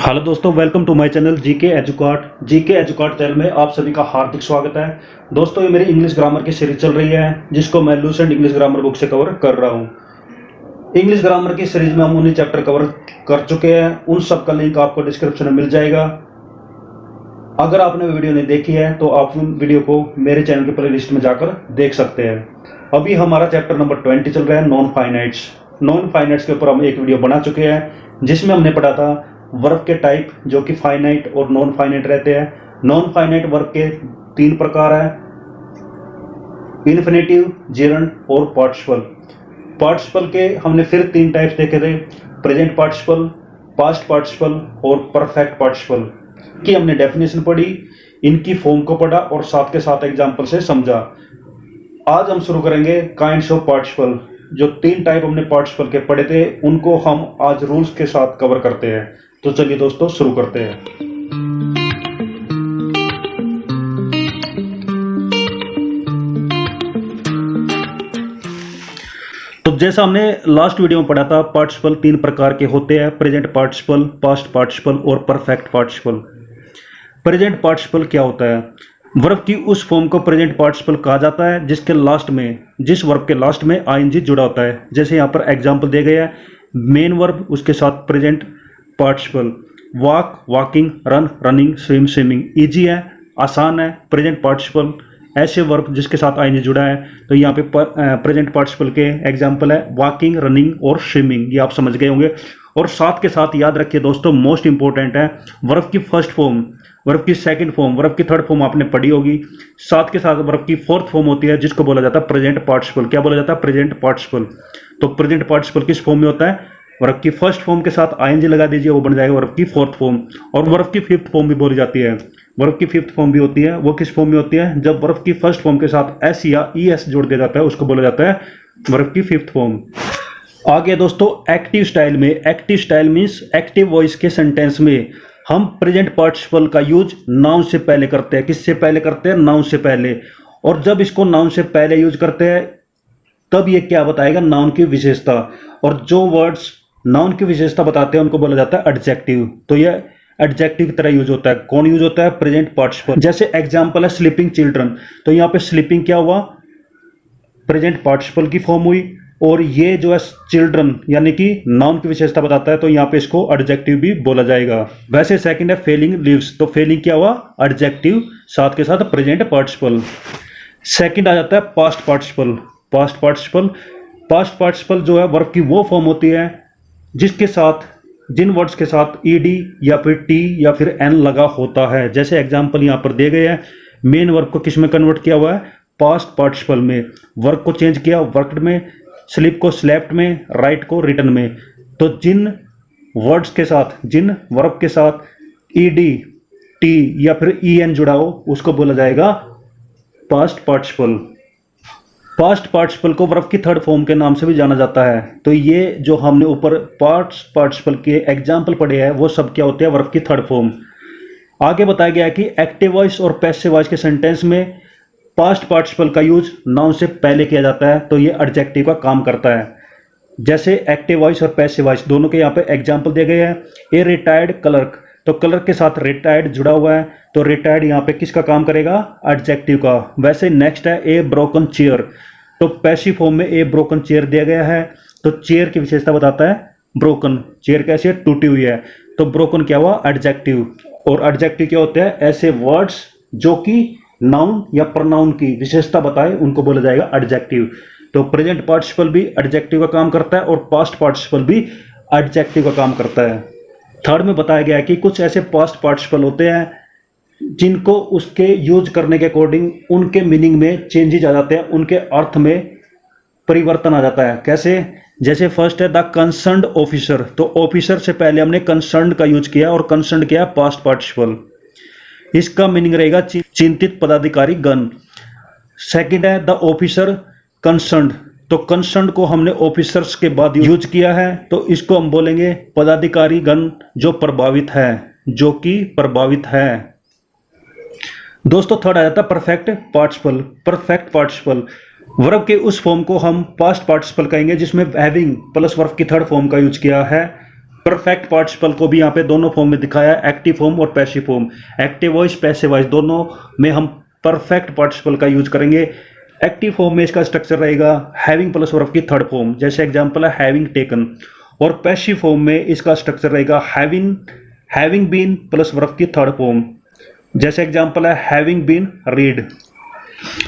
Hello दोस्तों, welcome to my channel GK Edukart channel में आप सभी का हार्दिक स्वागत है। दोस्तों, ये मेरी इंग्लिश ग्रामर की सीरीज चल रही है जिसको मैं लूसेंट इंग्लिश ग्रामर बुक से कवर कर रहा हूँ। इंग्लिश ग्रामर की सीरीज में हम 19 चैप्टर कवर कर चुके हैं। उन सब का लिंक आपको डिस्क्रिप्शन में मिल जाएगा। अगर आपने वीडियो नहीं देखी है तो आप उन वीडियो को मेरे चैनल के प्ले लिस्ट में जाकर देख सकते हैं। अभी हमारा चैप्टर नंबर 20 चल रहा है, नॉन फाइनाइट्स के ऊपर हम एक वीडियो बना चुके हैं जिसमें हमने पढ़ा था वर्ब के टाइप जो कि फाइनाइट और नॉन फाइनाइट रहते हैं। नॉन फाइनाइट वर्ब के 3 प्रकार है, इन्फिनेटिव, जेरंड और पार्टिसिपल। पार्टिसिपल के हमने फिर 3 टाइप्स देखे थे, प्रेजेंट पार्टिसिपल, पास्ट पार्टिसिपल और परफेक्ट पार्टिसिपल की हमने डेफिनेशन पढ़ी, इनकी फॉर्म को पढ़ा और साथ के साथ एग्जाम्पल से समझा। आज हम शुरू करेंगे काइंड्स ऑफ पार्टिसिपल। जो 3 टाइप हमने पार्टिसिपल के पढ़े थे उनको हम आज रूल्स के साथ कवर करते हैं। तो चलिए दोस्तों शुरू करते हैं। तो जैसा हमने लास्ट वीडियो में पढ़ा था, पार्टिसिपल 3 प्रकार के होते हैं, प्रेजेंट पार्टिसिपल, पास्ट पार्टिसिपल और परफेक्ट पार्टिसिपल। प्रेजेंट पार्टिसिपल क्या होता है? वर्ब की उस फॉर्म को प्रेजेंट पार्टिसिपल कहा जाता है जिसके लास्ट में, जिस वर्ब के लास्ट में आईएनजी जुड़ा होता है। जैसे यहाँ पर एग्जांपल दिए गए हैं, मेन वर्ब उसके साथ present participle, walk walking, run running, swim swimming. Easy है, आसान है। प्रेजेंट पार्टिसिपल ऐसे वर्ब जिसके साथ आईएनजी जुड़ा है। तो यहाँ पे प्रेजेंट पार्टिसिपल के एग्जांपल है वॉकिंग, रनिंग और स्विमिंग, ये आप समझ गए होंगे। और साथ के साथ याद रखिए दोस्तों, मोस्ट इंपॉर्टेंट है, वर्ब की फर्स्ट फॉर्म, वर्ब की सेकंड फॉर्म, वर्ब की थर्ड फॉर्म आपने पढ़ी होगी। साथ के साथ वर्ब की फोर्थ फॉर्म होती है जिसको बोला जाता है प्रेजेंट पार्टिसिपल। क्या बोला जाता है? Present participle. तो प्रेजेंट पार्टिसिपल किस फॉर्म में होता है? वर्ब की फर्स्ट फॉर्म के साथ आईएनजी लगा दीजिए, वो बन जाएगा वर्ब की फोर्थ फॉर्म। और वर्ब की फिफ्थ फॉर्म भी बोली जाती है। वर्ब की फिफ्थ फॉर्म भी होती है, वो किस फॉर्म में होती है? जब वर्ब की फर्स्ट फॉर्म के साथ एस या ईएस जोड़ दिया जाता है उसको बोला जाता है वर्ब की फिफ्थ फॉर्म। आगे दोस्तों, एक्टिव स्टाइल में, active style means active voice के सेंटेंस में हम प्रेजेंट पार्टिसिपल का यूज नाउन से पहले करते हैं। किससे पहले करते हैं? नाउन से पहले। और जब इसको नाउन से पहले यूज करते हैं तब ये क्या बताएगा? नाउन की विशेषता। और जो वर्ड्स नाउन की विशेषता बताते हैं उनको बोला जाता है एडजेक्टिव। तो ये एडजेक्टिव की तरह यूज होता है। कौन यूज होता है? Present participle. जैसे एग्जांपल है स्लीपिंग चिल्ड्रन, तो यहाँ पे स्लीपिंग क्या हुआ? प्रेजेंट पार्टिसिपल की फॉर्म हुई। और ये जो है चिल्ड्रन यानी कि नाउन की विशेषता बताता है, तो यहाँ पे इसको एडजेक्टिव भी बोला जाएगा। वैसे सेकंड है फेलिंग लीव्स, तो फेलिंग क्या हुआ? एडजेक्टिव, साथ के साथ प्रेजेंट पार्टिसिपल। सेकंड आ जाता है पास्ट पार्टिसिपल। पास्ट पार्टिसिपल जो है वर्ब की वो फॉर्म होती है जिसके साथ, जिन वर्ड्स के साथ ईडी या फिर टी या फिर एन लगा होता है। जैसे एग्जांपल यहाँ पर दिए गए हैं, मेन वर्ब को किस में कन्वर्ट किया हुआ है? पास्ट पार्टिसिपल में। वर्क को चेंज किया वर्कड में, स्लीप को स्लेप्ट में, राइट को रिटन में। तो जिन वर्ड्स के साथ, जिन वर्ब के साथ ईडी, टी या फिर ईएन जुड़ा हो उसको बोला जाएगा पास्ट पार्टिसिपल। पास्ट पार्टिसिपल को वर्ब की थर्ड फॉर्म के नाम से भी जाना जाता है। तो ये जो हमने ऊपर पास्ट पार्टिसिपल के एग्जाम्पल पढ़े हैं वो सब क्या होते हैं? वर्ब की थर्ड फॉर्म। आगे बताया गया है कि एक्टिव वॉइस और पैसिव वॉइस के सेंटेंस में पास्ट पार्टिसिपल का यूज नाउन से पहले किया जाता है, तो ये एडजेक्टिव का काम करता है। जैसे एक्टिव वॉइस और पैसिव वॉइस दोनों के यहाँ पे एग्जाम्पल दिए गए हैं। ए रिटायर्ड क्लर्क, तो क्लर्क के साथ रिटायर्ड जुड़ा हुआ है, तो रिटायर्ड यहाँ पे किसका काम करेगा? एडजेक्टिव का। वैसे नेक्स्ट है ए ब्रोकन चेयर, तो पैसिव फॉर्म में ए ब्रोकन चेयर दिया गया है, तो चेयर की विशेषता बताता है ब्रोकन। चेयर कैसी है? टूटी हुई है, तो ब्रोकन क्या हुआ? एडजेक्टिव। और एडजेक्टिव क्या होते हैं? ऐसे वर्ड्स जो कि नाउन या प्रोनाउन की विशेषता बताए उनको बोला जाएगा एडजेक्टिव। तो प्रेजेंट पार्टिसिपल भी एडजेक्टिव का काम करता है और पास्ट पार्टिसिपल भी एडजेक्टिव का काम करता है। थर्ड में बताया गया है कि कुछ ऐसे पास्ट पार्टिसिपल होते हैं जिनको उसके यूज करने के अकॉर्डिंग उनके मीनिंग में चेंजेस आ जाते हैं, उनके अर्थ में परिवर्तन आ जाता है। कैसे? जैसे फर्स्ट है द कंसर्न्ड ऑफिसर, तो ऑफिसर से पहले हमने कंसर्न्ड का यूज किया और कंसर्न्ड क्या है? Past participle. इसका मीनिंग रहेगा चिंतित पदाधिकारी गण। सेकंड है द ऑफिसर कंसर्न्ड, तो कंसर्न्ड को हमने ऑफिसर्स के बाद यूज किया है, तो इसको हम बोलेंगे पदाधिकारी गण जो प्रभावित है, जो कि प्रभावित है। दोस्तों थर्ड आ जाता है perfect participle. Perfect participle verb के उस फॉर्म को हम पास्ट पार्टिसिपल कहेंगे जिसमें हैविंग प्लस वर्ब की थर्ड फॉर्म का यूज किया है परफेक्ट पार्टिसिपल को भी यहाँ पे दोनों फॉर्म में दिखाया है, एक्टिव फॉर्म और passive form. Active voice passive voice दोनों में हम परफेक्ट पार्टिसिपल का यूज करेंगे। एक्टिव फॉर्म में इसका स्ट्रक्चर रहेगा हैविंग प्लस वर्ब की थर्ड फॉर्म, जैसे एग्जांपल है हैविंग टेकन। और पैसिव फॉर्म में इसका स्ट्रक्चर रहेगा हैविंग बीन प्लस वर्ब की थर्ड फॉर्म, जैसे एग्जांपल है हैविंग बीन रीड।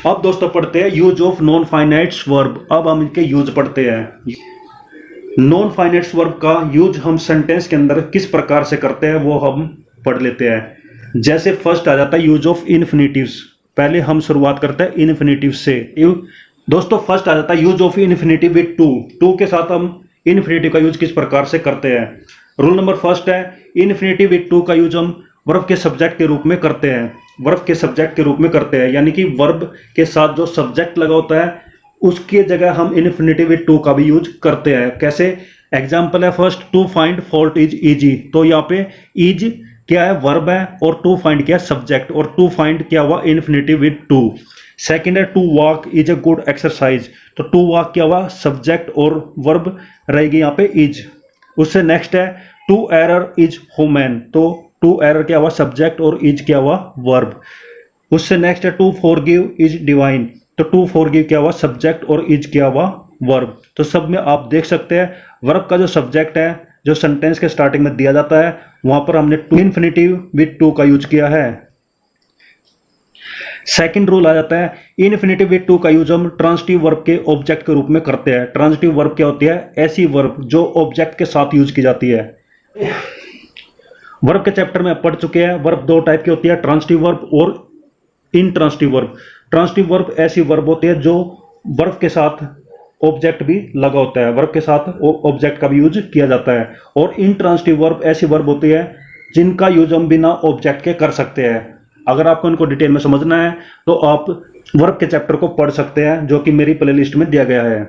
अब दोस्तों पढ़ते हैं use of non finites verb. अब हम इनके यूज पढ़ते हैं। नॉन फाइनाइट्स वर्ब का यूज हम सेंटेंस के अंदर किस प्रकार से करते हैं वो हम पढ़ लेते हैं। जैसे फर्स्ट आ जाता है यूज ऑफ इन्फिनिटिव्स। पहले हम शुरुआत करते हैं इन्फिनिटिव से। दोस्तों फर्स्ट आ जाता है use of infinitive with to के साथ हम इन्फिनिटिव का यूज किस प्रकार से करते हैं। रूल नंबर फर्स्ट है इन्फिनिटिव विद टू का यूज हम वर्ब के सब्जेक्ट के रूप में करते हैं। वर्ब के सब्जेक्ट के रूप में करते हैं, यानी कि वर्ब के साथ जो सब्जेक्ट लगा होता है उसकी जगह हम इन्फिनिटिव विद टू का भी यूज करते हैं। कैसे? एग्जांपल है first, to find fault is easy. तो यहाँ पे इज क्या है? वर्ब है, और टू फाइंड क्या है? सब्जेक्ट। और टू फाइंड क्या हुआ? Infinitive with to. सेकंड है to walk is a good exercise. तो टू वॉक क्या हुआ? सब्जेक्ट और वर्ब रहेगी यहाँ पे इज। उससे नेक्स्ट है टू एरर इज ह्यूमन। तो टू एरर क्या हुआ? सब्जेक्ट और इज क्या हुआ? वर्ब। उससे नेक्स्ट है टू फॉरगिव इज डिवाइन। तो टू फॉरगिव क्या हुआ? सब्जेक्ट और इज क्या हुआ? वर्ब। तो सब में आप देख सकते हैं वर्ब का जो सब्जेक्ट है जो सेंटेंस के स्टार्टिंग में दिया जाता है वहां पर हमने टू इन्फिनिटिव विद टू का यूज किया है। सेकंड रूल आ जाता है इन्फिनिटिव विद टू का यूज हम ट्रांजिटिव वर्ब के ऑब्जेक्ट के रूप में करते हैं। ट्रांजिटिव वर्ब क्या होती है? ऐसी वर्ब जो ऑब्जेक्ट के साथ यूज की जाती है। वर्ब के चैप्टर में पढ़ चुके हैं वर्ब दो टाइप की होती है, ट्रांजिटिव वर्ब और इनट्रांजिटिव वर्ब। ट्रांजिटिव वर्ब ऐसी वर्ब होती है जो वर्ब के साथ ऑब्जेक्ट भी लगा होता है, वर्ब के साथ ऑब्जेक्ट का भी यूज किया जाता है। और इनट्रांजिटिव वर्ब ऐसी वर्ब होती है जिनका यूज हम बिना ऑब्जेक्ट के कर सकते हैं। अगर आपको इनको डिटेल में समझना है तो आप वर्ब के चैप्टर को पढ़ सकते हैं जो कि मेरी प्लेलिस्ट में दिया गया है।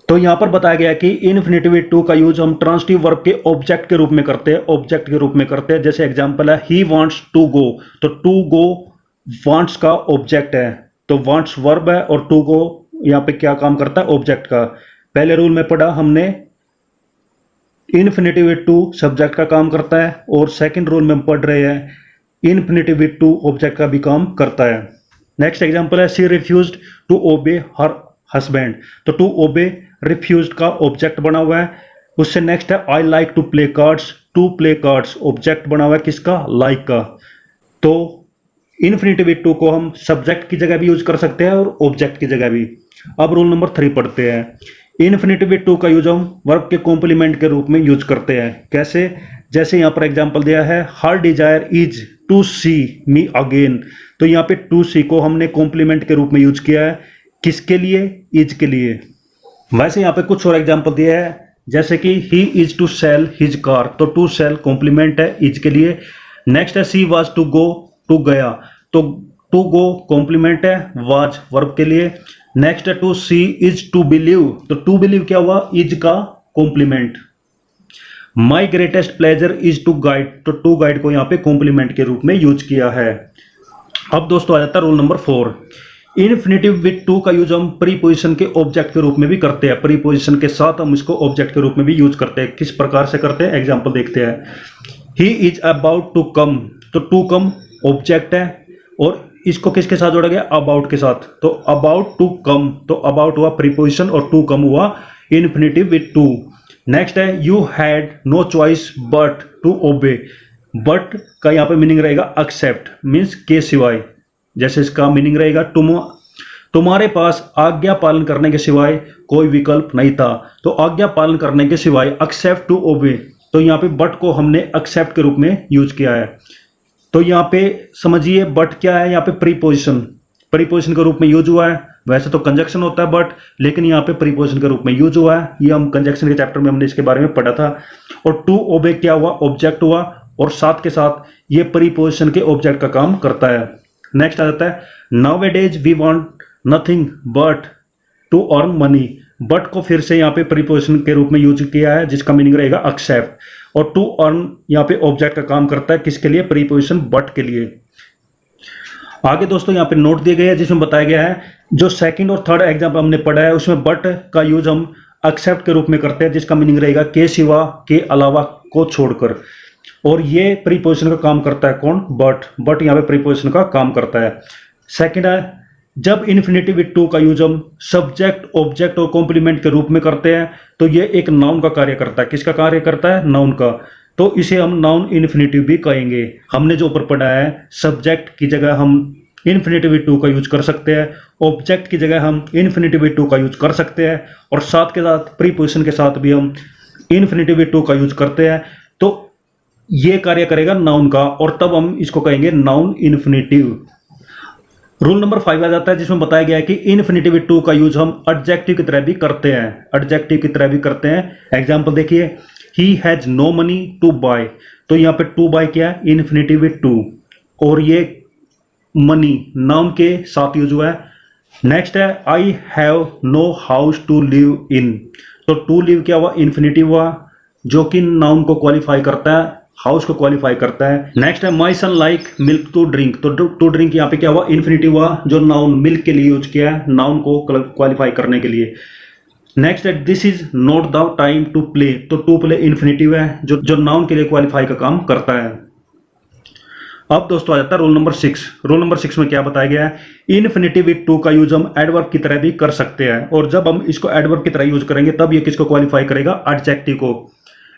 तो यहां पर बताया गया है कि इन्फिनिटिव विद टू का यूज हम ट्रांजिटिव वर्ब के ऑब्जेक्ट के रूप में करते हैं, ऑब्जेक्ट के रूप में करते हैं। जैसे एग्जांपल है ही वांट्स टू गो। तो टू गो वांट्स का ऑब्जेक्ट है, तो वांट्स वर्ब है और टू गो यहाँ पे क्या काम करता है? ऑब्जेक्ट का। पहले रूल में पढ़ा हमने इन्फिनिटिव विद टू सब्जेक्ट का काम करता है, और सेकंड रूल में हम पढ़ रहे हैं इन्फिनिटिव विद टू ऑब्जेक्ट का भी काम करता है। नेक्स्ट एग्जांपल है she refused to obey her husband. तो टू ओबे रिफ्यूज्ड का ऑब्जेक्ट बना हुआ है। उससे नेक्स्ट है I like to play cards. To play cards object बना हुआ है किसका? लाइक का। तो इन्फिनिटिव विद टू को हम सब्जेक्ट की जगह भी यूज कर सकते हैं और ऑब्जेक्ट की जगह भी। अब रूल नंबर 3 पढ़ते हैं। इन्फिनिटिव विद टू का यूज हम वर्ब के कॉम्प्लीमेंट के रूप में यूज करते हैं। कैसे? जैसे यहाँ पर एग्जांपल दिया है her desire is to see me again. तो यहाँ पे टू सी को हमने कॉम्प्लीमेंट के रूप में यूज किया है। किसके लिए? इज के लिए। वैसे यहाँ पे कुछ और एग्जांपल दिया है जैसे कि he is to sell his car. तो टू सेल कॉम्प्लीमेंट है इज के लिए। नेक्स्ट है she was to go, to गया। तो टू गो कॉम्प्लीमेंट है वाज वर्ब के लिए। नेक्स्ट है to see is to believe. तो टू बिलीव क्या हुआ? इज का complement. My greatest pleasure is to guide. तो टू गाइड को यहाँ पे कॉम्प्लीमेंट के रूप में यूज किया है। अब दोस्तों आ जाता है rule number 4। Infinitive with to का यूज हम प्रीपोजिशन के ऑब्जेक्ट के रूप में भी करते हैं। प्रीपोजिशन के साथ हम इसको ऑब्जेक्ट के रूप में भी यूज करते हैं। किस प्रकार से करते हैं? एग्जांपल देखते हैं। He is about to come. तो टू कम ऑब्जेक्ट है और इसको किसके साथ जोड़ा गया? अबाउट के साथ। तो अबाउट टू कम, तो अबाउट हुआ प्रीपोजिशन और टू कम हुआ इन्फिनिटिव विद टू। नेक्स्ट है you had no choice but to obey. But का यहाँ पे मीनिंग रहेगा एक्सेप्ट, मीन्स के सिवाय। जैसे इसका मीनिंग रहेगा तुम्हारे पास आज्ञा पालन करने के सिवाय कोई विकल्प नहीं था। तो आज्ञा पालन करने के सिवाय एक्सेप्ट टू ओबे। तो यहाँ पे बट को हमने एक्सेप्ट के रूप में यूज किया है। तो यहाँ पे समझिए बट क्या है? यहाँ पे प्रीपोजिशन, प्रीपोजिशन के रूप में यूज हुआ है। वैसे तो कंजक्शन होता है बट, लेकिन यहाँ पे प्रीपोजिशन के रूप में यूज हुआ है। ये हम कंजक्शन के चैप्टर में हमने इसके बारे में पढ़ा था। और टू ओबे क्या हुआ? ऑब्जेक्ट हुआ, और साथ के साथ ये प्रीपोजिशन के ऑब्जेक्ट का काम करता है। नेक्स्ट आ जाता है nowadays we want nothing but to earn money. But को फिर से यहाँ पे प्रीपोजिशन के रूप में यूज किया है जिसका मीनिंग रहेगा एक्सेप्ट। और टू अर्न यहाँ पे ऑब्जेक्ट का काम करता है किसके लिए? प्रीपोजिशन बट के लिए। आगे दोस्तों यहाँ पे नोट दिए गए हैं जिसमें बताया गया है जो सेकंड और थर्ड एग्जाम्पल हमने पढ़ा है उसमें बट का यूज हम एक्सेप्ट के रूप में करते हैं जिसका मीनिंग रहेगा के सिवा, के अलावा, को छोड़कर। और ये प्रीपोजिशन का काम करता है कौन? बट यहाँ पे प्रीपोजिशन का काम करता है। सेकंड है, जब इन्फिनेटिव विद टू का यूज हम सब्जेक्ट, ऑब्जेक्ट और कॉम्प्लीमेंट के रूप में करते हैं तो ये एक नाउन का कार्य करता है। किसका कार्य करता है? नाउन का। तो इसे हम नाउन इन्फिनेटिव भी कहेंगे। हमने जो ऊपर पढ़ा है, सब्जेक्ट की जगह हम इन्फिनेटिव विद टू का यूज कर सकते हैं, ऑब्जेक्ट की जगह हम इन्फिनेटिव विद टू का यूज कर सकते हैं, और साथ के साथ प्रीपोजिशन के साथ भी हम इन्फिनेटिव विद टू का यूज करते हैं। तो ये कार्य करेगा नाउन का, और तब हम इसको कहेंगे नाउन इन्फिनेटिव। रूल नंबर 5 आ जाता है जिसमें बताया गया है कि इन्फिनेटिव विद टू का यूज हम एडजेक्टिव की तरह भी करते हैं। एडजेक्टिव की तरह भी करते हैं। एग्जांपल देखिए, he has no money to buy. तो यहाँ पे टू बाय क्या है? इन्फिनेटिव विद टू, और ये मनी नाउन के साथ यूज हुआ है। नेक्स्ट है, I have no house to live in. तो टू लिव क्या हुआ? इन्फिनेटिव हुआ, जो कि नाउन को क्वालिफाई करता है, हाउस को क्वालिफाई करता है। नेक्स्ट है, माई सन लाइक मिल्क टू ड्रिंक। तो टू ड्रिंक यहाँ पे क्या हुआ? इन्फिनेटिव हुआ, जो नाउन मिल्क के लिए यूज किया है, नाउन को क्वालिफाई करने के लिए। नेक्स्ट है, this is not the time to play. तो टू प्ले इन्फिनेटिव है, जो नाउन के लिए क्वालिफाई का काम करता है। अब दोस्तों आ जाता है रूल नंबर 6। रूल नंबर 6 में क्या बताया गया है? इन्फिनेटिव विद टू का यूज हम एडवर्ब की तरह भी कर सकते हैं, और जब हम इसको एडवर्ब की तरह यूज करेंगे तब ये किसको क्वालिफाई करेगा? एडजेक्टिव को।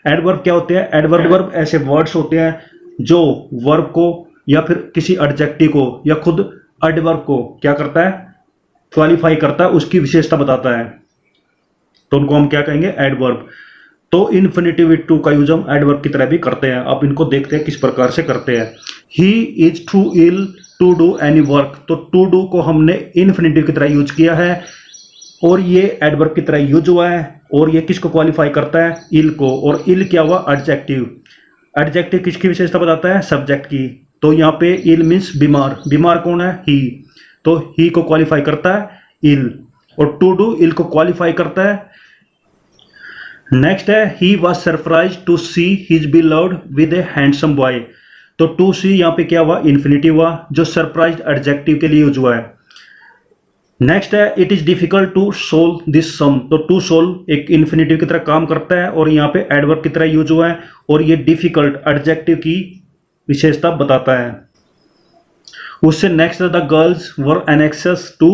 एडवर्ब क्या होते हैं? एडवर्ब ऐसे वर्ड्स होते हैं जो वर्ब को या फिर किसी एडजेक्टिव को या खुद एडवर्ब को क्या करता है? क्वालिफाई करता है, उसकी विशेषता बताता है। तो उनको हम क्या कहेंगे? एडवर्ब। तो इन्फिनेटिव विद टू का यूज हम एडवर्ब की तरह भी करते हैं। अब इनको देखते हैं किस प्रकार से करते हैं। He is too ill to do any work. तो टू डू को हमने इन्फिनेटिव की तरह यूज किया है, और ये एडवर्ब की तरह यूज हुआ है, और ये किसको क्वालिफाई करता है? इल को। और इल क्या हुआ? एडजेक्टिव। एडजेक्टिव किसकी विशेषता बताता है? सब्जेक्ट की। तो यहाँ पे इल मीन्स बीमार। बीमार कौन है? ही। तो ही को क्वालिफाई करता है इल, और टू डू इल को क्वालिफाई करता है। नेक्स्ट है, he was surprise to see his beloved with a handsome boy. तो टू सी यहाँ पे क्या हुआ? इन्फिनेटिव हुआ, जो सरप्राइज एडजेक्टिव के लिए यूज हुआ है। नेक्स्ट है, it is difficult to solve this sum. तो टू सोल्व एक इन्फिनेटिव की तरह काम करता है, और यहाँ पे एडवर्ब की तरह यूज हुआ है, और ये डिफिकल्ट एडजेक्टिव की विशेषता बताता है। उससे नेक्स्ट है, the girls were anxious to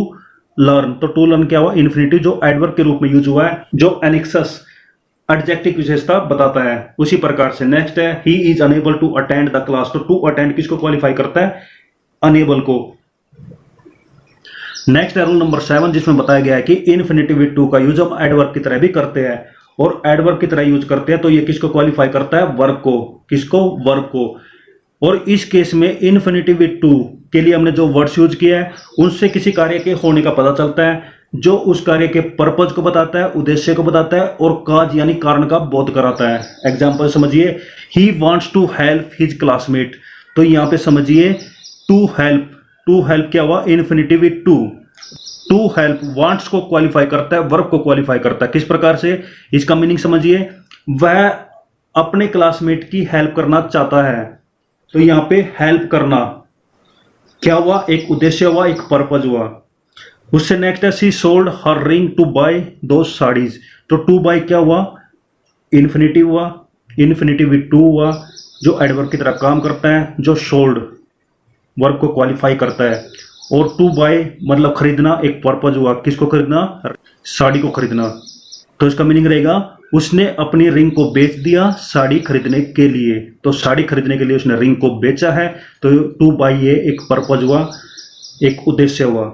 learn. तो टू लर्न क्या हुआ? इन्फिनेटिव, जो एडवर्ब के रूप में यूज हुआ है, जो एनेक्सस एडजेक्टिव विशेषता बताता है। उसी प्रकार से नेक्स्ट है, he is unable to attend the class. तो टू अटेंड किसको क्वालिफाई करता है? अनेबल को। नेक्स्ट है रूल नंबर 7 जिसमें बताया गया है कि इन्फिनेटिव विद टू का यूज हम एडवर्ब की तरह भी करते हैं, और एडवर्ब की तरह यूज करते हैं तो ये किसको क्वालिफाई करता है? वर्ब को। किसको? वर्ब को। और इस केस में इन्फिनेटिव विद टू के लिए हमने जो वर्ड्स यूज किया है उनसे किसी कार्य के होने का पता चलता है, जो उस कार्य के पर्पज को बताता है, उद्देश्य को बताता है, और काज यानी कारण का बोध कराता है। एग्जाम्पल समझिए, he wants to help his classmate. तो यहाँ पे समझिए, टू हेल्प। टू हेल्प क्या हुआ? Infinitive with to. To help wants को क्वालिफाई करता है, वर्ब को क्वालिफाई करता है। किस प्रकार से? इसका मीनिंग समझिए, वह अपने क्लासमेट की हेल्प करना चाहता है। तो यहाँ पे हेल्प करना क्या हुआ? एक उद्देश्य हुआ, एक पर्पज हुआ। उससे नेक्स्ट है, she sold her ring to buy दो साड़ीज। तो टू बाय क्या हुआ? इन्फिनेटिव हुआ, इन्फिनेटिव विद टू हुआ, जो एडवर्ब की तरह काम करता है, जो सोल्ड वर्ब को क्वालिफाई करता है। और टू बाय मतलब खरीदना, एक पर्पज हुआ। किसको खरीदना? साड़ी को खरीदना। तो इसका मीनिंग रहेगा, उसने अपनी रिंग को बेच दिया साड़ी खरीदने के लिए। तो साड़ी खरीदने के लिए उसने रिंग को बेचा है। तो टू बाय ये एक पर्पज हुआ, एक उद्देश्य हुआ।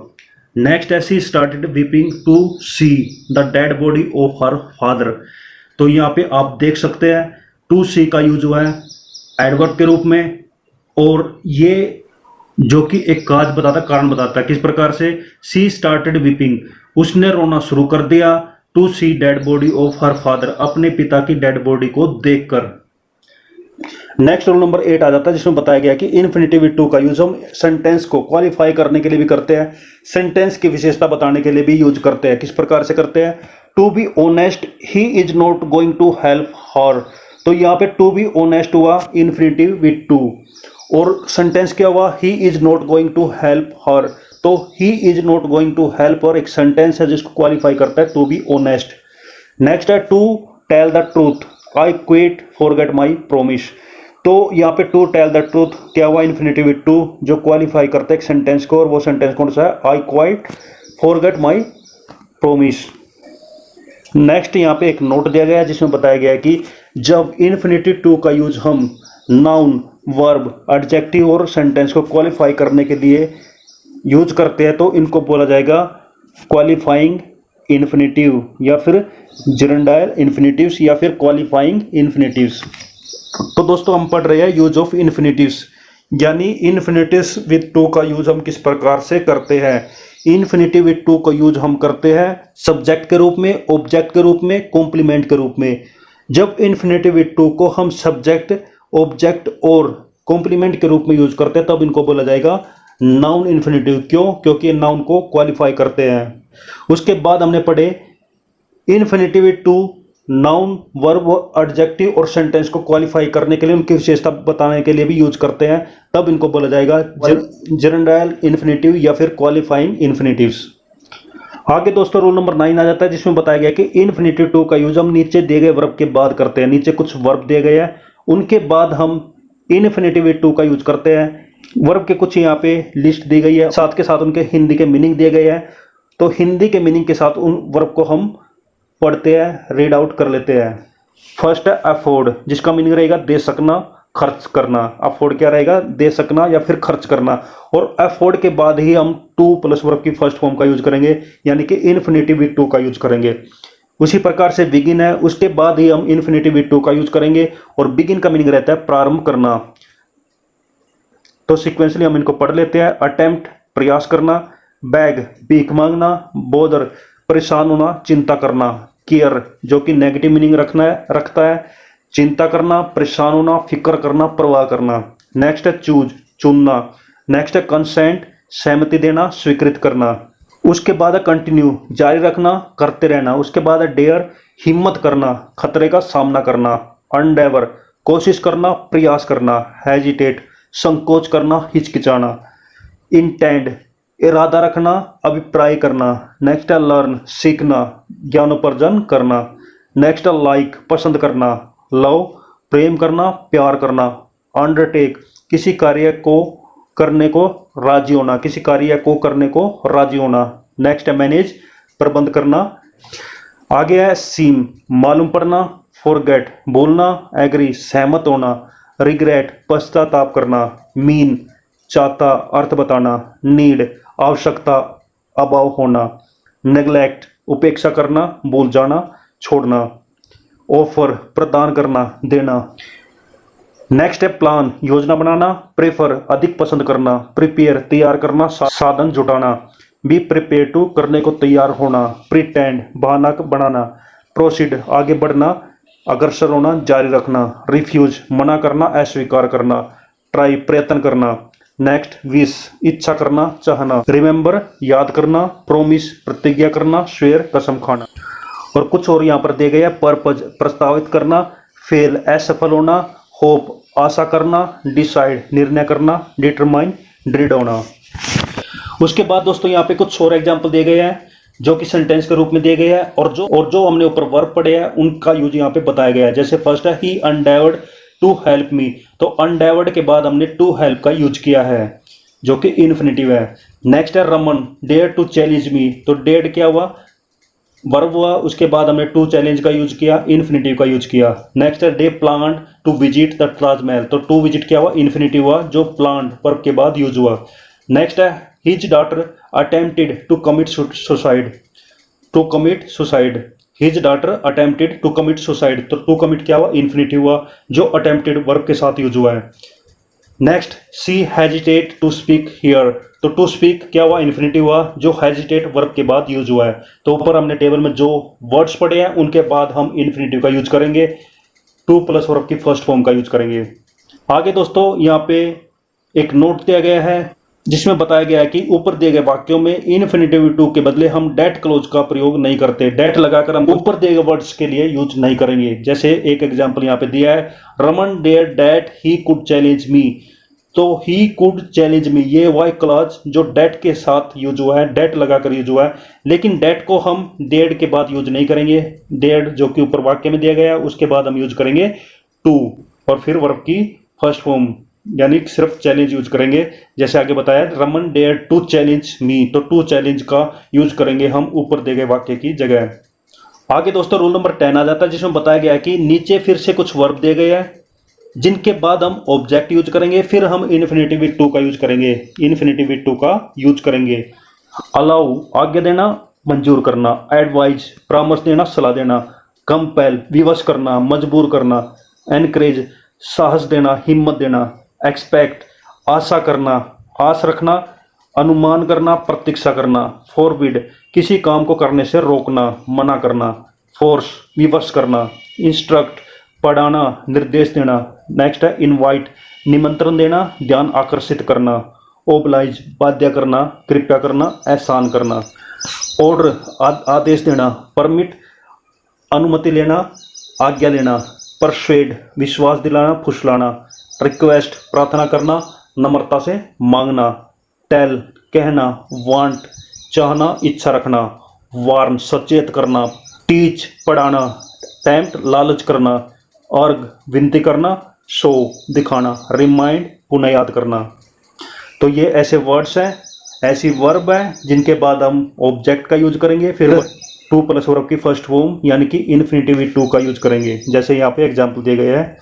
नेक्स्ट है, she started weeping to see the dead body of her father. तो यहाँ पे आप देख सकते हैं टू सी का यूज हुआ है एडवर्ब के रूप में, और ये जो कि एक काज बताता है, कारण बताता है। किस प्रकार से? शी स्टार्टेड वीपिंग, उसने रोना शुरू कर दिया, to see dead body of her father, अपने पिता की डेड बॉडी को देखकर। नेक्स्ट रूल नंबर 8 आ जाता है जिसमें बताया गया कि इन्फिनेटिव विद टू का यूज हम सेंटेंस को क्वालिफाई करने के लिए भी करते हैं, सेंटेंस की विशेषता बताने के लिए भी यूज करते हैं। किस प्रकार से करते हैं? To be honest, he is not going to help her. तो यहाँ पे टू बी ऑनेस्ट हुआ इन्फिनेटिव विद टू, और सेंटेंस क्या हुआ? He is not going to help her. तो he is not going to help her एक sentence है जिसको क्वालिफाई करता है टू बी ऑनेस्ट। नेक्स्ट है, to tell the truth. I quite forgot my promise. तो यहाँ पे टू टेल द ट्रूथ क्या हुआ, इन्फिनेटिव विद टू जो क्वालिफाई करता है एक सेंटेंस को, और वो सेंटेंस कौन सा है, I quite forget my promise. Next यहाँ पे एक नोट दिया गया है जिसमें बताया गया है कि जब इन्फिनेटिव टू का यूज हम नाउन, वर्ब, एडजेक्टिव और सेंटेंस को क्वालिफाई करने के लिए यूज करते हैं तो इनको बोला जाएगा क्वालिफाइंग इन्फिनेटिव या फिर जेरेंडाइल इन्फिनेटिव्स या फिर क्वालिफाइंग इन्फिनेटिव्स। तो दोस्तों हम पढ़ रहे हैं यूज ऑफ इन्फिनेटिव्स, यानी इन्फिनेटिव्स विद टू का यूज हम किस प्रकार से करते हैं। इन्फिनेटिव विद टू का यूज हम करते हैं सब्जेक्ट के रूप में, ऑब्जेक्ट के रूप में, कॉम्प्लीमेंट के रूप में। जब इन्फिनेटिव विद टू को हम सब्जेक्ट, ऑब्जेक्ट और कॉम्प्लीमेंट के रूप में यूज करते हैं तब इनको बोला जाएगा नाउन इन्फिनेटिव। क्यों? क्योंकि नाउन को क्वालिफाई करते हैं। उसके बाद हमने पढ़े infinitive with to noun, verb, adjective और सेंटेंस को क्वालिफाई करने के लिए, उनकी विशेषता बताने के लिए भी यूज करते हैं, तब इनको बोला जाएगा जेरेंडाइल इन्फिनेटिव या फिर क्वालिफाइंग इन्फिनेटिव्स। आगे दोस्तों रूल नंबर 9 आ जाता है जिसमें बताया गया कि इन्फिनेटिव टू का यूज हम नीचे दिए गए वर्ब के बाद करते हैं। नीचे कुछ वर्ब दिए गए हैं, उनके बाद हम इन्फिनेटिव विद टू का यूज करते हैं। वर्ब के कुछ यहाँ पे लिस्ट दी गई है, साथ के साथ उनके हिंदी के मीनिंग दिए गए हैं। तो हिंदी के मीनिंग के साथ उन वर्ब को हम पढ़ते हैं, रीड आउट कर लेते हैं। फर्स्ट है अफोर्ड, जिसका मीनिंग रहेगा दे सकना, खर्च करना। अफोर्ड क्या रहेगा, दे सकना या फिर खर्च करना। और अफोर्ड के बाद ही हम टू प्लस वर्ब की फर्स्ट फॉर्म का यूज करेंगे, यानी कि इन्फिनेटिव विद टू का यूज करेंगे। उसी प्रकार से बिगिन है, उसके बाद ही हम इन्फिनेटिव विद टू का यूज करेंगे, और बिगिन का मीनिंग रहता है प्रारंभ करना। तो सिक्वेंसली हम इनको पढ़ लेते हैं। अटेम्प्ट प्रयास करना, बैग भीख मांगना, बोदर परेशान होना, चिंता करना, केयर जो कि नेगेटिव मीनिंग रखता है, चिंता करना, परेशान होना, फिक्र करना, परवाह करना। नेक्स्ट है चूज चुनना। नेक्स्ट है कंसेंट सहमति देना, स्वीकृत करना। उसके बाद है कंटिन्यू जारी रखना, करते रहना। उसके बाद है डेयर हिम्मत करना, खतरे का सामना करना। एंडेवर कोशिश करना, प्रयास करना। हेजिटेट संकोच करना, हिचकिचाना। इंटेंड इरादा रखना, अभिप्राय करना। नेक्स्ट है लर्न सीखना, ज्ञानोपार्जन करना। नेक्स्ट है लाइक पसंद करना। लव प्रेम करना, प्यार करना। अंडरटेक किसी कार्य को करने को राजी होना, किसी कार्य को करने को राजी होना। नेक्स्ट है मैनेज प्रबंध करना। आगे है सीम मालूम पड़ना, फॉरगेट भूलना, एग्री सहमत होना, रिग्रेट पश्चाताप करना, मीन चाहता अर्थ बताना, नीड आवश्यकता अभाव होना, नेग्लेक्ट उपेक्षा करना, भूल जाना, छोड़ना। ऑफर प्रदान करना, देना। नेक्स्ट है प्लान योजना बनाना, प्रेफर अधिक पसंद करना, प्रिपेयर तैयार करना, साधन जुटाना। बी प्रिपेयर टू करने को तैयार होना, प्रिटेंड बहाना बनाना, प्रोसीड आगे बढ़ना, अग्रसर होना, जारी रखना, रिफ्यूज मना करना, अस्वीकार करना, ट्राई प्रयत्न करना। नेक्स्ट विश इच्छा करना, चाहना, रिमेंबर याद करना, प्रोमिस प्रतिज्ञा करना, स्वेयर कसम खाना। और कुछ और यहाँ पर दिए गए हैं, पर्पज प्रस्तावित करना, फेल असफल होना, होप आशा करना, डिसाइड निर्णय करना, डिटरमाइन दृढ़ होना। उसके बाद दोस्तों यहाँ पे कुछ और एग्जाम्पल दिए गए हैं जो कि सेंटेंस के रूप में दिए गए हैं, और जो हमने ऊपर वर्ब पढ़े हैं उनका यूज यहाँ पे बताया गया है। जैसे फर्स्ट है ही एंडेवर्ड टू हेल्प मी, तो एंडेवर्ड के बाद हमने टू हेल्प का यूज किया है जो कि इन्फिनेटिव है। नेक्स्ट है Raman dare to challenge me, तो डेयर क्या हुआ, वर्ब हुआ, उसके बाद हमने टू चैलेंज का यूज किया, इन्फिनेटिव का यूज किया। नेक्स्ट है they planned to visit the Taj Mahal, तो टू विजिट क्या हुआ, इन्फिनेटिव हुआ, जो प्लान्ड वर्ब के बाद यूज हुआ। नेक्स्ट है his daughter attempted to commit suicide, to commit suicide, his daughter attempted to commit suicide, तो टू कमिट क्या हुआ, इन्फिनेटिव हुआ, जो अटेम्प्टेड वर्ब के साथ यूज हुआ है। Next she hesitate to speak here, तो टू स्पीक क्या हुआ, इन्फिनेटिव हुआ, जो हेजिटेट वर्ब के बाद यूज हुआ है। तो ऊपर हमने टेबल में जो वर्ड्स पढ़े हैं उनके बाद हम इन्फिनेटिव का यूज करेंगे, टू प्लस वर्ब की फर्स्ट फॉर्म का यूज करेंगे। आगे दोस्तों यहाँ पे एक नोट दिया गया है जिसमें बताया गया है कि ऊपर दिए गए वाक्यों में इन्फिनेटिव टू के बदले हम डेट क्लोज का प्रयोग नहीं करते। डेट लगाकर हम ऊपर दिए गए वर्ड्स के लिए यूज नहीं करेंगे। जैसे एक एग्जांपल यहाँ पे दिया है, Raman dare that he could challenge me, तो ही कुड चैलेंज मी, ये हुआ एक क्लॉज जो डेट के साथ यूज हुआ है, डेट लगाकर यूज हुआ है। लेकिन डेट को हम डेड के बाद यूज नहीं करेंगे, डेड जो कि ऊपर वाक्य में दिया गया है उसके बाद हम यूज करेंगे टू, और फिर वर्ब की फर्स्ट फॉर्म यानी सिर्फ चैलेंज यूज करेंगे। जैसे आगे बताया Raman dare to challenge me, तो टू चैलेंज का यूज करेंगे हम ऊपर दिए गए वाक्य की जगह। आगे दोस्तों रूल नंबर 10 आ जाता है जिसमें बताया गया है कि नीचे फिर से कुछ वर्ब दिए गए हैं जिनके बाद हम ऑब्जेक्ट यूज करेंगे, फिर हम इन्फिनेटिव विद टू का यूज करेंगे, इन्फिनेटिव विद टू का यूज करेंगे। अलाउ आज्ञा देना, मंजूर करना, एडवाइज परामर्श देना, सलाह देना, कंपेल विवश करना, मजबूर करना, एनकरेज साहस देना, हिम्मत देना, एक्सपेक्ट आशा करना, आस रखना, अनुमान करना, प्रतीक्षा करना, फॉरबिड किसी काम को करने से रोकना, मना करना, फोर्स विवश करना, इंस्ट्रक्ट पढ़ाना, निर्देश देना। नेक्स्ट है इनवाइट निमंत्रण देना, ध्यान आकर्षित करना, ओबलाइज बाध्य करना, कृपया करना, एहसान करना, ऑर्डर आदेश देना, परमिट अनुमति लेना, आज्ञा लेना, परsuade विश्वास दिलाना, फुसलाना, रिक्वेस्ट प्रार्थना करना, नम्रता से मांगना, टेल कहना, वांट चाहना, इच्छा रखना, वार्न सचेत करना, टीच पढ़ाना, टेम्प्ट लालच करना, अर्ग विनती करना, शो दिखाना, रिमाइंड पुनः याद करना। तो ये ऐसे वर्ड्स हैं, ऐसी वर्ब है जिनके बाद हम ऑब्जेक्ट का यूज करेंगे, फिर टू प्लस वर्ब की फर्स्ट फॉर्म यानी कि इन्फिनेटिव विद टू का यूज करेंगे। जैसे यहाँ पे एग्जाम्पल दिए गए हैं।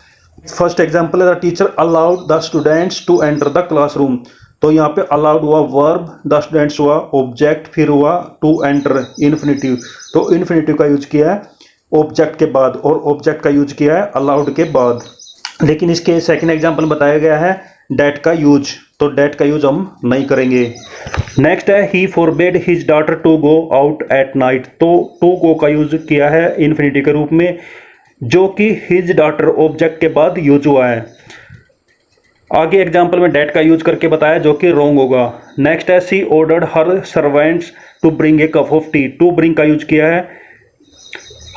फर्स्ट एग्जाम्पल है the teacher allowed the students to enter the classroom. तो यहाँ पे अलाउड हुआ वर्ब, द स्टूडेंट्स हुआ ऑब्जेक्ट, फिर हुआ टू एंटर इन्फिनेटिव। तो इन्फिनेटिव का यूज किया है ऑब्जेक्ट के बाद और ऑब्जेक्ट का यूज किया है अलाउड के बाद। लेकिन इसके सेकंड एग्जांपल बताया गया है डेट का यूज, तो डेट का यूज हम नहीं करेंगे। नेक्स्ट है he forbade his daughter to go out at night. तो टू गो का यूज किया है इन्फिनिटिव के रूप में जो कि हिज डॉटर ऑब्जेक्ट के बाद यूज हुआ है। आगे एग्जांपल में डेट का यूज करके बताया जो कि रॉन्ग होगा। नेक्स्ट है she ordered her servants to bring a cup of tea. To bring का यूज किया है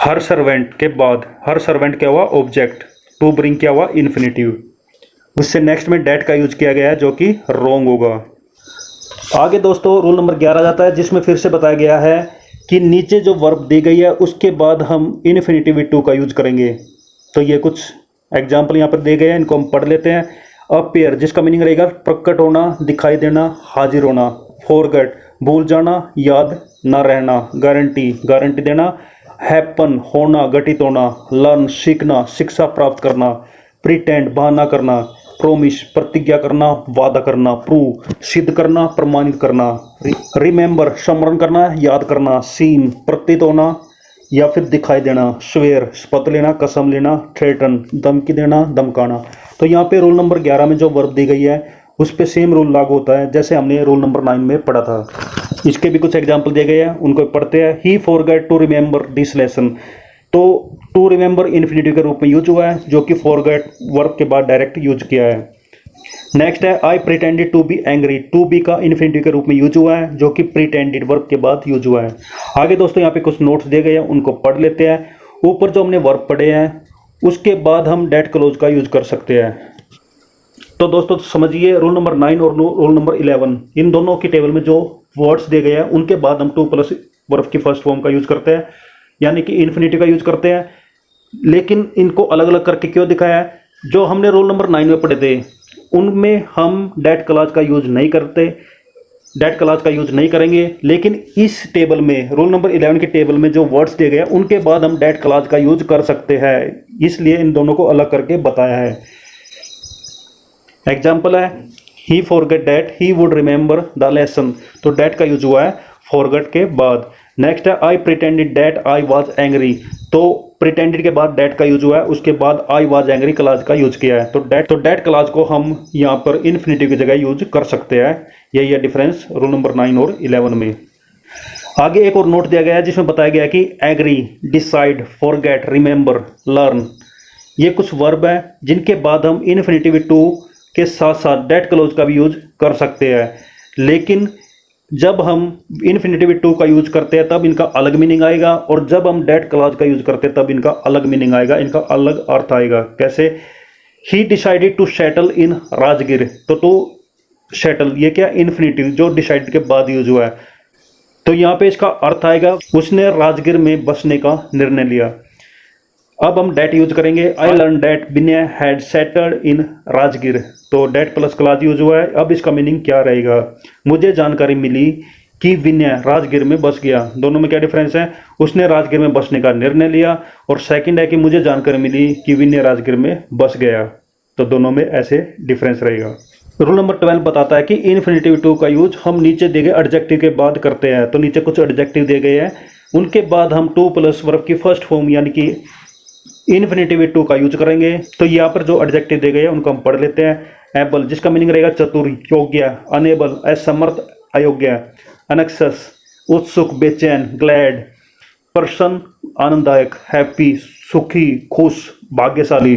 हर सर्वेंट के बाद, हर सर्वेंट क्या हुआ ऑब्जेक्ट, टू ब्रिंग क्या हुआ इन्फिनेटिव। उससे नेक्स्ट में डेट का यूज किया गया है जो कि रॉन्ग होगा। आगे दोस्तों रूल नंबर 11 जाता है जिसमें फिर से बताया गया है कि नीचे जो वर्ब दी गई है उसके बाद हम इन्फिनेटिव विद टू का यूज करेंगे। तो ये कुछ एग्जाम्पल यहाँ पर दिए गए हैं, इनको हम पढ़ लेते हैं। अपीयर जिसका मीनिंग रहेगा प्रकट होना, दिखाई देना, हाजिर होना। फॉरगेट भूल जाना, याद ना रहना। गारंटी गारंटी देना। हैपन होना, घटित होना। लर्न सीखना, शिक्षा प्राप्त करना। प्रिटेंड बहाना करना। प्रोमिस प्रतिज्ञा करना, वादा करना। प्रूव सिद्ध करना, प्रमाणित करना। रिमेंबर स्मरण करना, याद करना। सीन प्रतीत होना या फिर दिखाई देना। स्वेयर शपथ लेना, कसम लेना। थ्रेटन धमकी देना, धमकाना। तो यहाँ पे रूल नंबर 11 में जो वर्ब दी गई है उस पे सेम रूल लागू होता है जैसे हमने रूल नंबर 9 में पढ़ा था। इसके भी कुछ एग्जाम्पल दिए गए हैं, उनको पढ़ते हैं। He forgot to remember this lesson. तो टू रिमेंबर इन्फिनेटिव के रूप में यूज हुआ है जो कि फॉरगेट वर्ब के बाद डायरेक्ट यूज किया है। नेक्स्ट है I pretended to be angry. To be का इन्फिनेटिव के रूप में यूज हुआ है जो कि प्रिटेंडेड वर्ब के बाद यूज हुआ है। आगे दोस्तों यहाँ पे कुछ नोट्स दिए गए हैं, उनको पढ़ लेते हैं। ऊपर जो हमने वर्ब पढ़े हैं उसके बाद हम डेट क्लोज का यूज कर सकते हैं। तो दोस्तों समझिए रूल नंबर 9 और रूल नंबर 11 इन दोनों की टेबल में जो वर्ड्स दिए गए हैं उनके बाद हम टू प्लस वर्ब की फर्स्ट फॉर्म का यूज करते हैं यानी कि इन्फिनिटिव का यूज करते हैं। लेकिन इनको अलग अलग करके क्यों दिखाया है? जो हमने रूल नंबर 9 में पढ़े थे उनमें हम डेट क्लॉज का यूज नहीं करते, डेट क्लॉज का यूज नहीं करेंगे। लेकिन इस टेबल में रूल नंबर 11 के टेबल में जो वर्ड्स दिए गए हैं उनके बाद हम डेट क्लॉज का यूज कर सकते हैं, इसलिए इन दोनों को अलग करके बताया है। एग्जाम्पल है he forgot that he would remember the lesson. तो डेट का यूज हुआ है फॉरगेट के बाद। नेक्स्ट है I pretended that I was angry. तो प्रिटेंडेड के बाद डेट का यूज हुआ है, उसके बाद आई वाज एंग्री क्लॉज का यूज किया है। तो डेट क्लॉज को हम यहाँ पर इन्फिनिटिव की जगह यूज कर सकते हैं। यही है डिफरेंस रूल नंबर 9 और 11 में। आगे एक और नोट दिया गया है जिसमें बताया गया कि agree, decide, forget, remember, learn ये कुछ वर्ब है जिनके बाद हम इन्फिनिटिव विद टू के साथ साथ डेट क्लोज का भी यूज कर सकते हैं। लेकिन जब हम इन्फिनिटिव विद टू का यूज करते हैं तब इनका अलग मीनिंग आएगा और जब हम डेट क्लॉज का यूज करते हैं तब इनका अलग मीनिंग आएगा, इनका अलग अर्थ आएगा। कैसे? He decided to settle in Rajgir, तो टू सेटल ये क्या इन्फिनेटिव जो डिसाइडेड के बाद यूज हुआ है, तो यहाँ पे इसका अर्थ आएगा उसने राजगीर में बसने का निर्णय लिया। अब हम डेट यूज करेंगे। I learn that Vinay had settled in Rajgir, तो डेट प्लस क्लास यूज हुआ है। अब इसका मीनिंग क्या रहेगा, मुझे जानकारी मिली कि विनय राजगीर में बस गया। दोनों में क्या डिफरेंस है, उसने राजगीर में बसने का निर्णय लिया और सेकंड है कि मुझे जानकारी मिली कि विनय राजगीर में बस गया, तो दोनों में ऐसे डिफरेंस रहेगा। रूल नंबर 12 बताता है कि इन्फिनेटिव टू का यूज हम नीचे दिए गए एडजेक्टिव के बाद करते हैं। तो नीचे कुछ एडजेक्टिव दिए गए हैं, उनके बाद हम टू प्लस वर्ब की फर्स्ट फॉर्म यानी कि इन्फिनेटिव टू का यूज करेंगे। तो यहाँ पर जो एडजेक्टिव दिए गए हैं उनको हम पढ़ लेते हैं। एबल जिसका मीनिंग रहेगा चतुर, योग्य, अनेबल असमर्थ, अयोग्य, अनएक्सेस उत्सुक, बेचैन, ग्लैड, पर्सन आनंददायक, हैप्पी सुखी, खुश, भाग्यशाली।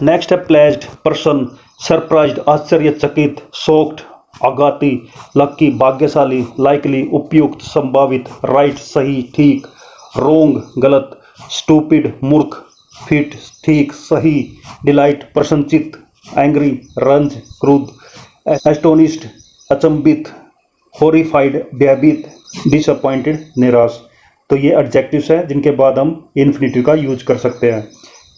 नेक्स्ट है प्लेज्ड पर्सन, सरप्राइज्ड आश्चर्यचकित, शॉक्ड आघाती, लकी भाग्यशाली, लाइकली उपयुक्त, संभावित, राइट सही ठीक, रोंग गलत, स्टूपिड मूर्ख, फिट ठीक सही, डिलाइट प्रसन्नचित, एंग्री रंज क्रुद्ध, एस्टोनिश्ड अचंभित, हॉरिफाइड भयभीत, डिसअपॉइंटेड निराश। तो ये एडजेक्टिव्स है जिनके बाद हम इन्फिनेटिव का यूज कर सकते हैं।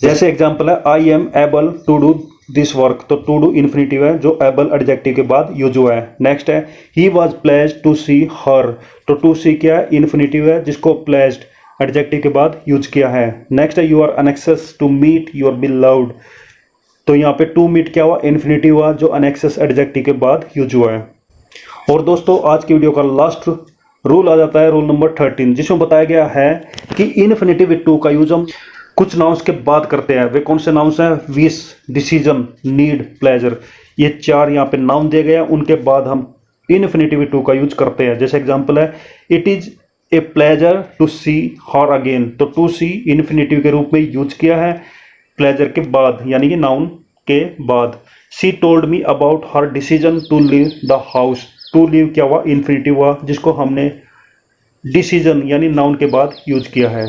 जैसे एग्जांपल है I am able to do this work, तो टू डू इन्फिनेटिव है जो एबल एडजेक्टिव के बाद यूज हुआ है। नेक्स्ट है he was pledged to see हर, तो टू सी क्या है इन्फिनेटिव है जिसको प्लेज्ड एडजेक्टिव के बाद यूज किया है। नेक्स्ट है you are anxious to meet your beloved, तो यहाँ पे टू मीट क्या हुआ इन्फिनेटिव हुआ जो अनएक्सेस एडजेक्टिव के बाद यूज हुआ है। और दोस्तों आज की वीडियो का लास्ट रूल आ जाता है रूल नंबर 13, जिसमें बताया गया है कि इन्फिनेटिव टू का यूज हम कुछ नाउन्स के बाद करते हैं। वे कौन से नाउन्स हैं, विश, डिसीजन, नीड, प्लेजर, ये चार यहाँ पे नाउन दिए गए हैं, उनके बाद हम इन्फिनेटिव टू का यूज करते हैं। जैसे एग्जांपल है it is a pleasure to see her again, तो टू सी इन्फिनेटिव के रूप में यूज किया है प्लेजर के बाद यानी कि नाउन के बाद। She told me about her decision to leave the house, to leave क्या हुआ इन्फिनेटिव हुआ जिसको हमने डिसीजन यानी नाउन के बाद यूज किया है।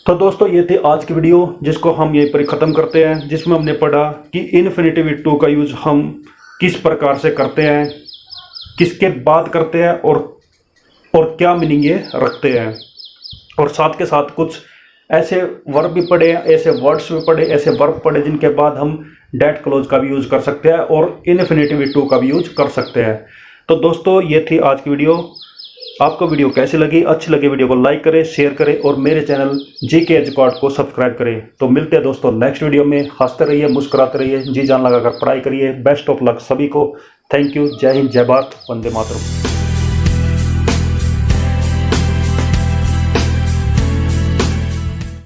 तो दोस्तों ये थी आज की वीडियो जिसको हम यहीं पर ख़त्म करते हैं, जिसमें हमने पढ़ा कि इन्फिनेटिव टू का यूज हम किस प्रकार से करते हैं, किसके बाद करते हैं और क्या मीनिंग ये रखते हैं। और साथ के साथ कुछ ऐसे वर्ब भी पढ़े, ऐसे वर्ड्स भी पढ़े, ऐसे वर्ब पढ़े जिनके बाद हम डेट क्लोज का भी यूज कर सकते हैं और इन्फिनेटिव टू का भी यूज कर सकते हैं। तो दोस्तों ये थी आज की वीडियो। आपको वीडियो कैसी लगी, अच्छी लगी वीडियो को लाइक करें, शेयर करें और मेरे चैनल जीके एजुकेट को सब्सक्राइब करें। तो मिलते हैं दोस्तों नेक्स्ट वीडियो में। हंसते रहिए, मुस्कुराते रहिए, जी जान लगाकर पढ़ाई करिए। बेस्ट ऑफ लक सभी को। Thank you. जय हिंद, जय भारत, वंदे मातरम।